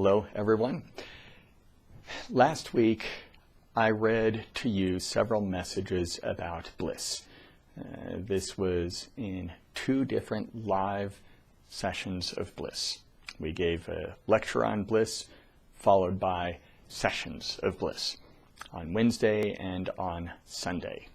Hello, everyone. Last week, I read to you several messages about bliss. This was in 2 different live sessions of bliss. We gave a lecture on bliss, followed by sessions of bliss on Wednesday and on Sunday.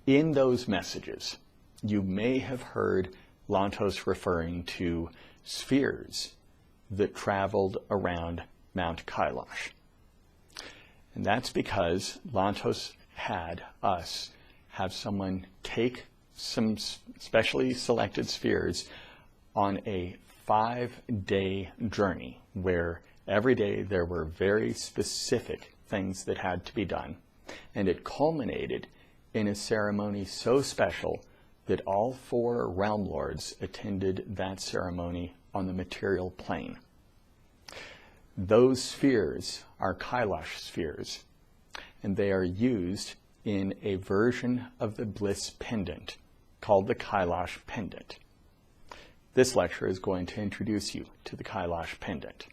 In those messages, you may have heard Lantos referring to spheres that traveled around Mount Kailash. And that's because Lantos had us have someone take some specially selected spheres on a 5-day journey where every day there were very specific things that had to be done. And it culminated in a ceremony so special that all 4 realm lords attended that ceremony on the material plane. Those spheres are Kailash spheres, and they are used in a version of the Bliss Pendant called the Kailash Pendant. This lecture is going to introduce you to the Kailash Pendant.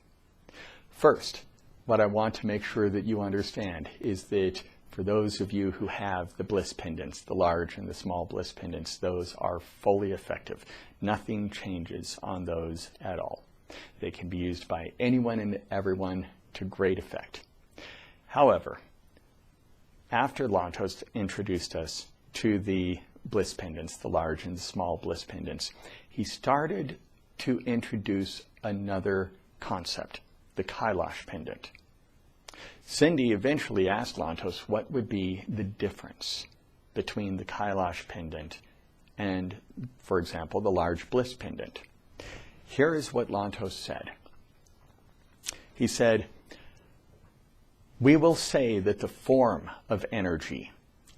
First, what I want to make sure that you understand is that for those of you who have the Bliss Pendants, the large and the small Bliss Pendants, those are fully effective. Nothing changes on those at all. They can be used by anyone and everyone to great effect. However, after Lantos introduced us to the Bliss Pendants, the large and the small Bliss Pendants, he started to introduce another concept, the Kailash Pendant. Cindy eventually asked Lantos what would be the difference between the Kailash Pendant and, for example, the large Bliss Pendant. Here is what Lantos said. He said, "We will say that the form of energy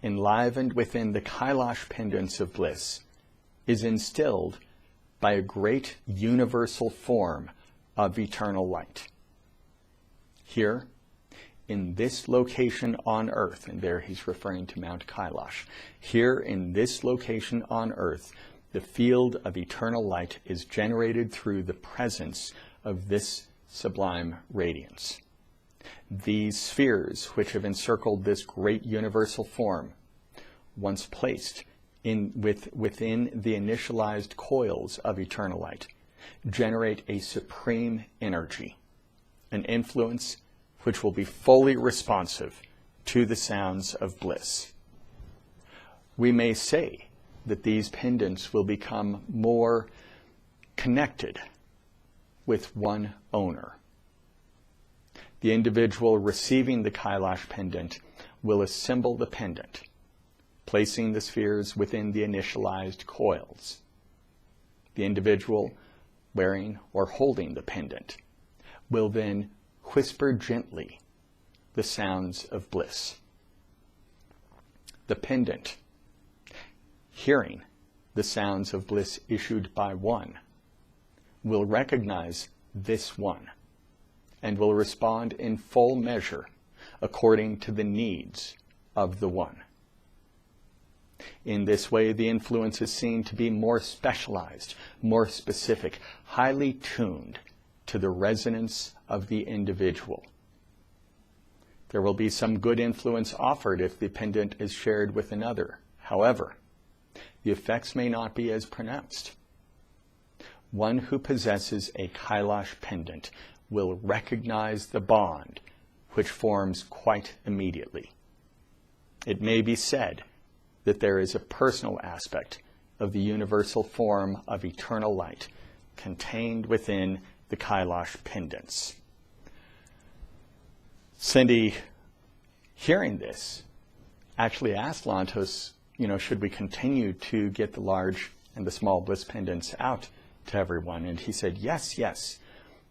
enlivened within the Kailash Pendants of Bliss is instilled by a great universal form of eternal light. Here, in this location on Earth," and there he's referring to Mount Kailash, "here in this location on Earth, the field of eternal light is generated through the presence of this sublime radiance. These spheres, which have encircled this great universal form, once placed within the initialized coils of eternal light, generate a supreme energy, an influence which will be fully responsive to the sounds of bliss. We may say that these pendants will become more connected with one owner. The individual receiving the Kailash Pendant will assemble the pendant, placing the spheres within the initialized coils. The individual wearing or holding the pendant will then whisper gently the sounds of bliss. The pendant, hearing the sounds of bliss issued by one, will recognize this one and will respond in full measure according to the needs of the one. In this way, the influence is seen to be more specialized, more specific, highly tuned to the resonance of the individual. There will be some good influence offered if the pendant is shared with another. However, the effects may not be as pronounced. One who possesses a Kailash Pendant will recognize the bond which forms quite immediately. It may be said that there is a personal aspect of the universal form of eternal light contained within the Kailash Pendants." Cindy, hearing this, actually asked Lantos, should we continue to get the large and the small Bliss Pendants out to everyone? And he said, yes.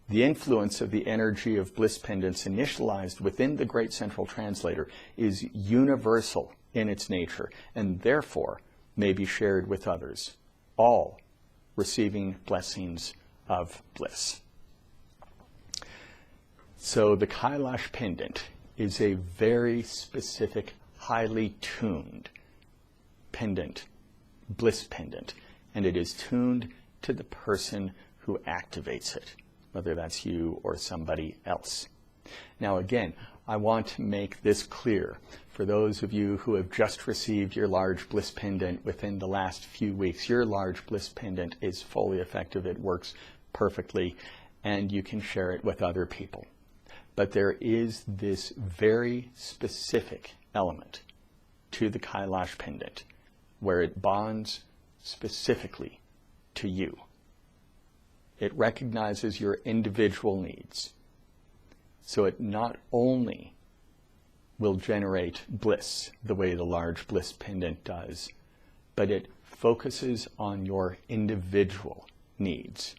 The influence of the energy of Bliss Pendants initialized within the Great Central Translator is universal in its nature, and therefore may be shared with others, all receiving blessings of bliss. So the Kailash Pendant is a very specific, highly tuned pendant, bliss pendant, and it is tuned to the person who activates it. whether that's you or somebody else. Now again, I want to make this clear for those of you who have just received your large bliss pendant within the last few weeks. Your large bliss pendant is fully effective. It works perfectly, and you can share it with other people. But there is this very specific element to the Kailash pendant where it bonds specifically to you. It recognizes your individual needs. So it not only will generate bliss the way the large bliss pendant does, but it focuses on your individual needs.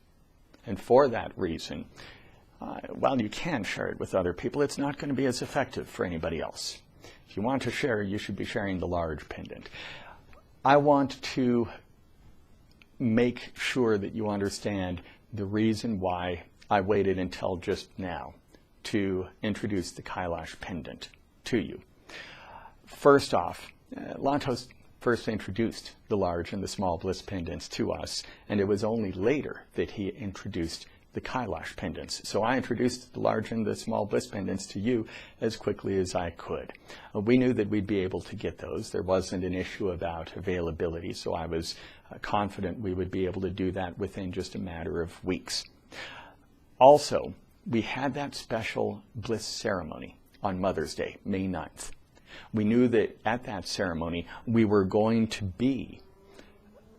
And for that reason, while you can share it with other people, it's not going to be as effective for anybody else. If you want to share, you should be sharing the large pendant. I want to make sure that you understand the reason why I waited until just now to introduce the Kailash pendant to you. First off, Lantos first introduced the large and the small bliss pendants to us, and it was only later that he introduced the Kailash pendants. So I introduced the large and the small bliss pendants to you as quickly as I could. We knew that we'd be able to get those. There wasn't an issue about availability, so I was confident we would be able to do that within just a matter of weeks. Also, we had that special bliss ceremony on Mother's Day, May 9th. We knew that at that ceremony we were going to be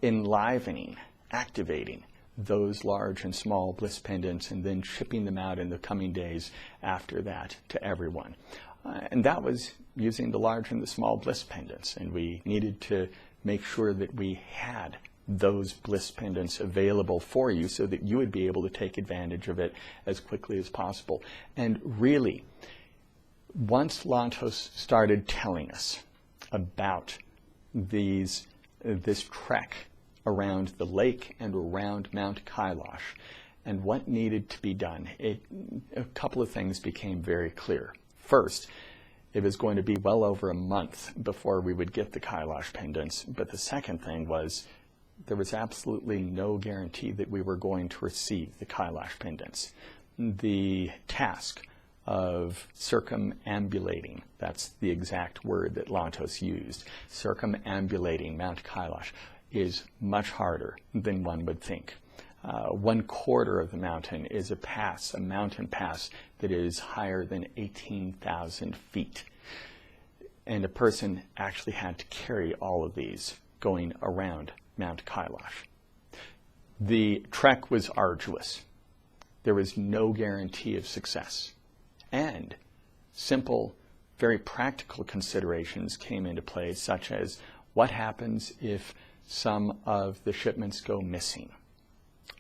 enlivening, activating those large and small bliss pendants and then shipping them out in the coming days after that to everyone. And that was using the large and the small bliss pendants, and we needed to make sure that we had those bliss pendants available for you so that you would be able to take advantage of it as quickly as possible. And really, once Lantos started telling us about this trek around the lake and around Mount Kailash and what needed to be done, a couple of things became very clear. First, it was going to be well over a month before we would get the Kailash pendants, but the second thing was there was absolutely no guarantee that we were going to receive the Kailash pendants. The task of circumambulating, that's the exact word that Lantos used, circumambulating Mount Kailash, is much harder than one would think. 1/4 of the mountain is a mountain pass that is higher than 18,000 feet. And a person actually had to carry all of these going around Mount Kailash. The trek was arduous. There was no guarantee of success. And simple, very practical considerations came into play, such as what happens if some of the shipments go missing?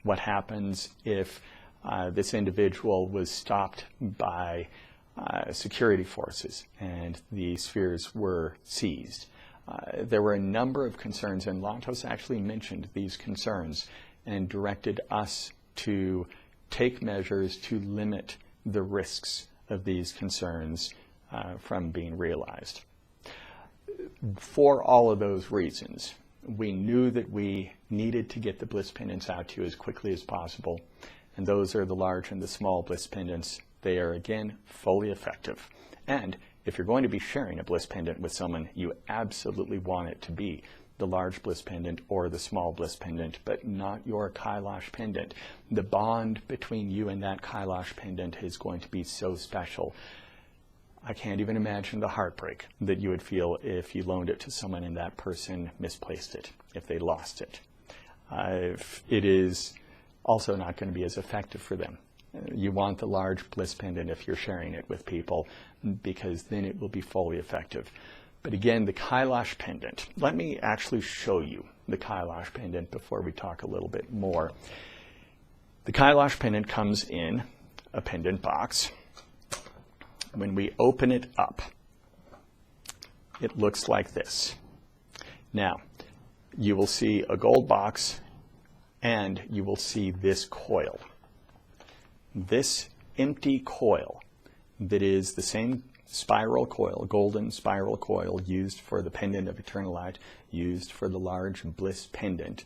What happens if this individual was stopped by security forces and the spheres were seized? There were a number of concerns, and Lantos actually mentioned these concerns and directed us to take measures to limit the risks of these concerns from being realized. For all of those reasons, we knew that we needed to get the bliss pendants out to you as quickly as possible, and those are the large and the small bliss pendants. They are, again, fully effective. And if you're going to be sharing a bliss pendant with someone, you absolutely want it to be the large bliss pendant or the small bliss pendant, but not your Kailash pendant. The bond between you and that Kailash pendant is going to be so special. I can't even imagine the heartbreak that you would feel if you loaned it to someone and that person misplaced it, if they lost it. It is also not going to be as effective for them. You want the large bliss pendant if you're sharing it with people, because then it will be fully effective. But again, the Kailash pendant, let me actually show you the Kailash pendant before we talk a little bit more. The Kailash pendant comes in a pendant box. When we open it up, it looks like this. Now, you will see a gold box and you will see this coil. This empty coil that is the same spiral coil, golden spiral coil used for the pendant of eternal light, used for the large bliss pendant,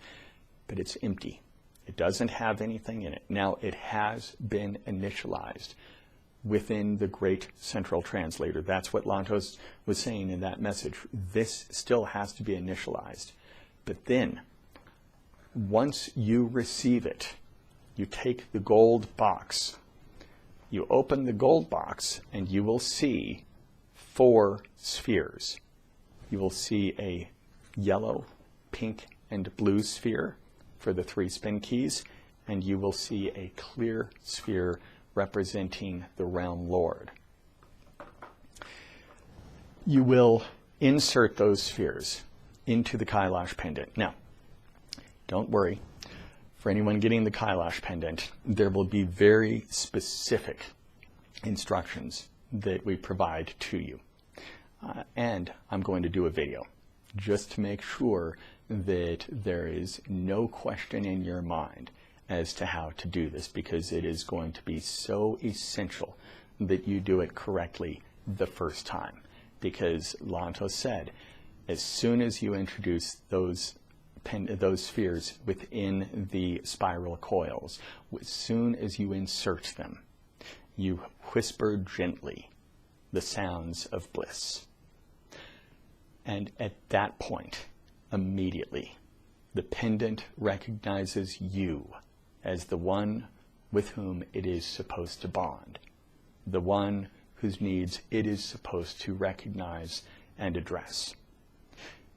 but it's empty. It doesn't have anything in it. Now, it has been initialized within the great central translator. That's what Lantos was saying in that message. This still has to be initialized. But then, once you receive it, you take the gold box. You open the gold box, and you will see 4 spheres. You will see a yellow, pink, and blue sphere for the 3 spin keys, and you will see a clear sphere representing the Realm Lord. You will insert those spheres into the Kailash Pendant. Now, don't worry. For anyone getting the Kailash Pendant, there will be very specific instructions that we provide to you. And I'm going to do a video just to make sure that there is no question in your mind as to how to do this, because it is going to be so essential that you do it correctly the first time. Because Lantos said, as soon as you introduce those spheres within the spiral coils, as soon as you insert them, you whisper gently the sounds of bliss. And at that point, immediately, the pendant recognizes you as the one with whom it is supposed to bond, the one whose needs it is supposed to recognize and address.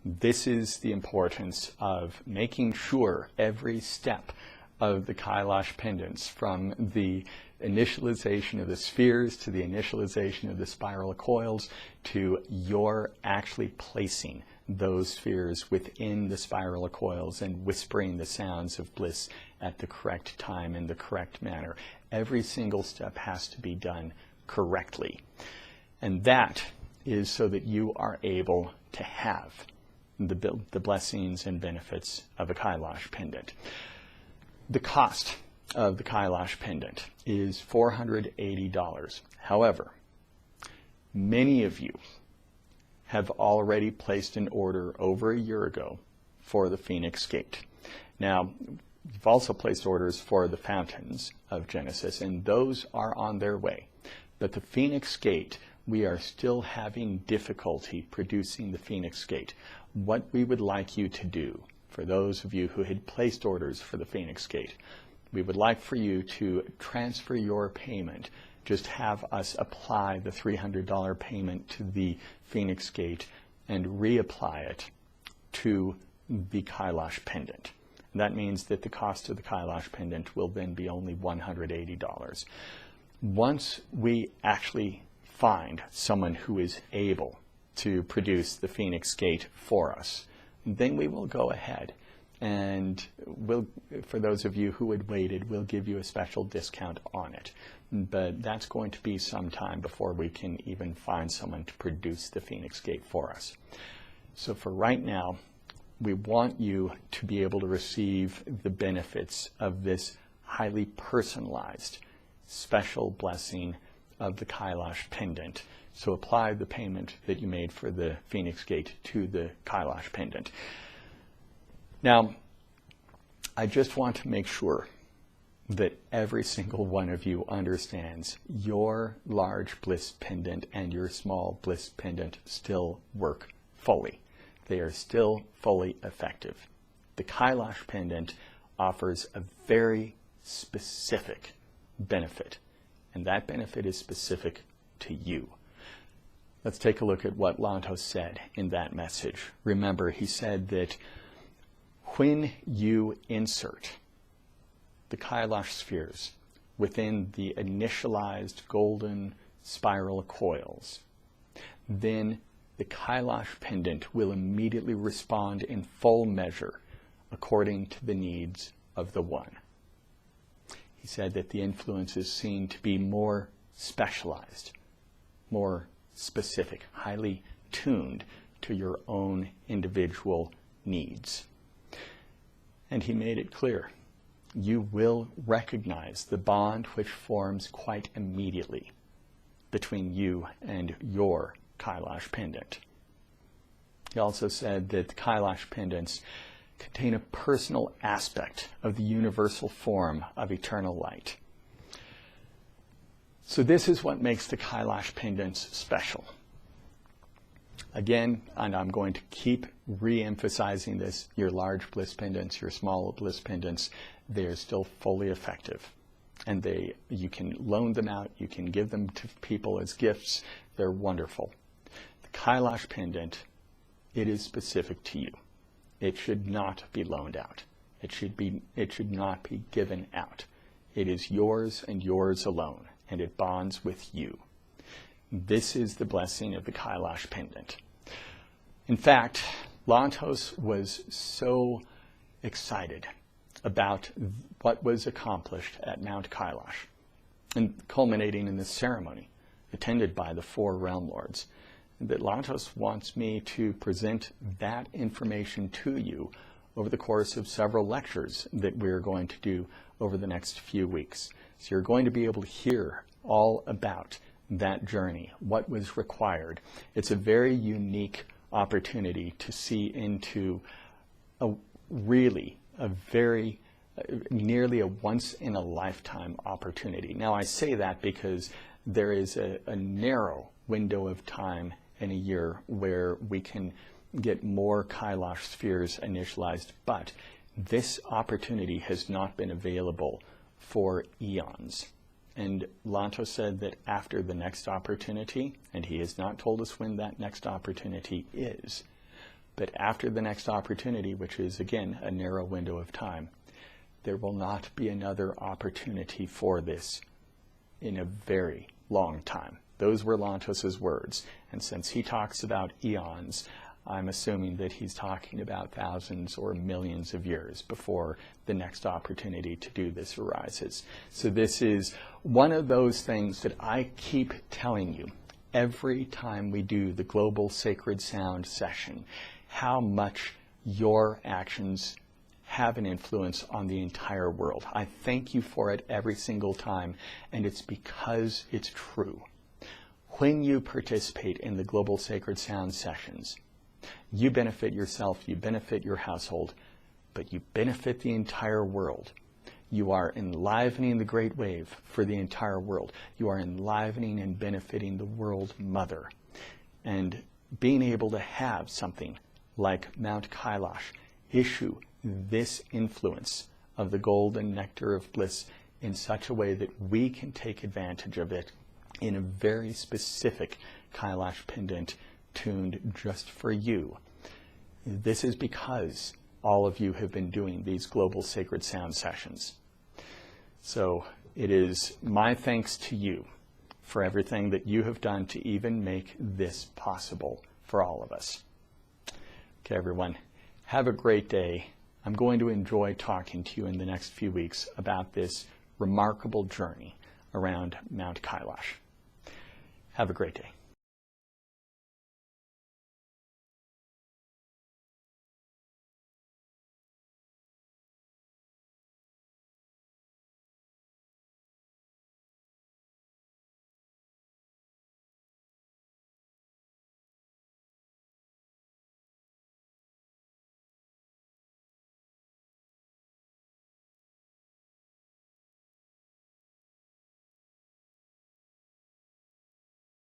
This is the importance of making sure every step of the Kailash pendants, from the initialization of the spheres to the initialization of the spiral coils to your actually placing those spheres within the spiral coils and whispering the sounds of bliss at the correct time in the correct manner. Every single step has to be done correctly. And that is so that you are able to have the blessings and benefits of a Kailash pendant. The cost of the Kailash pendant is $480. However, many of you have already placed an order over a year ago for the Phoenix Gate. Now, you've also placed orders for the Fountains of Genesis, and those are on their way. But the Phoenix Gate, we are still having difficulty producing the Phoenix Gate. What we would like you to do, for those of you who had placed orders for the Phoenix Gate, we would like for you to transfer your payment. Just have us apply the $300 payment to the Phoenix Gate and reapply it to the Kailash Pendant. That means that the cost of the Kailash Pendant will then be only $180. Once we actually find someone who is able to produce the Phoenix Gate for us, then we will go ahead and for those of you who had waited, we'll give you a special discount on it. But that's going to be some time before we can even find someone to produce the Phoenix Gate for us. So for right now, we want you to be able to receive the benefits of this highly personalized, special blessing of the Kailash Pendant. So apply the payment that you made for the Phoenix Gate to the Kailash Pendant. Now, I just want to make sure that every single one of you understands your large bliss pendant and your small bliss pendant still work fully. They are still fully effective. The Kailash Pendant offers a very specific benefit, and that benefit is specific to you. Let's take a look at what Lantos said in that message. Remember, he said that when you insert the Kailash spheres within the initialized golden spiral coils, then the Kailash Pendant will immediately respond in full measure according to the needs of the One. He said that the influence is seen to be more specialized, more specific, highly tuned to your own individual needs. And he made it clear, you will recognize the bond which forms quite immediately between you and your Kailash Pendant. He also said that the Kailash Pendants contain a personal aspect of the universal form of eternal light. So this is what makes the Kailash pendants special. Again, and I'm going to keep re-emphasizing this, your large bliss pendants, your small bliss pendants, they're still fully effective. And you can loan them out, you can give them to people as gifts. They're wonderful. The Kailash pendant, it is specific to you. It should not be loaned out. It should not be given out. It is yours and yours alone, and it bonds with you. This is the blessing of the Kailash pendant. In fact, Lantos was so excited about what was accomplished at Mount Kailash, and culminating in this ceremony attended by the 4 realm lords, that Lantos wants me to present that information to you over the course of several lectures that we're going to do over the next few weeks. So you're going to be able to hear all about that journey, what was required. It's a very unique opportunity to see into nearly a once-in-a-lifetime opportunity. Now, I say that because there is a narrow window of time in a year where we can get more Kailash spheres initialized, but this opportunity has not been available for eons. And Lantos said that after the next opportunity, and he has not told us when that next opportunity is, but after the next opportunity, which is again a narrow window of time, there will not be another opportunity for this in a very long time. Those were Lantos's words. And since he talks about eons, I'm assuming that he's talking about thousands or millions of years before the next opportunity to do this arises. So this is one of those things that I keep telling you every time we do the Global Sacred Sound session, how much your actions have an influence on the entire world. I thank you for it every single time, and it's because it's true. When you participate in the Global Sacred Sound sessions, you benefit yourself, you benefit your household, but you benefit the entire world. You are enlivening the great wave for the entire world. You are enlivening and benefiting the world mother. And being able to have something like Mount Kailash issue this influence of the golden nectar of bliss in such a way that we can take advantage of it in a very specific Kailash pendant tuned just for you. This is because all of you have been doing these Global Sacred Sound sessions. So it is my thanks to you for everything that you have done to even make this possible for all of us. Okay, everyone, have a great day. I'm going to enjoy talking to you in the next few weeks about this remarkable journey around Mount Kailash. Have a great day.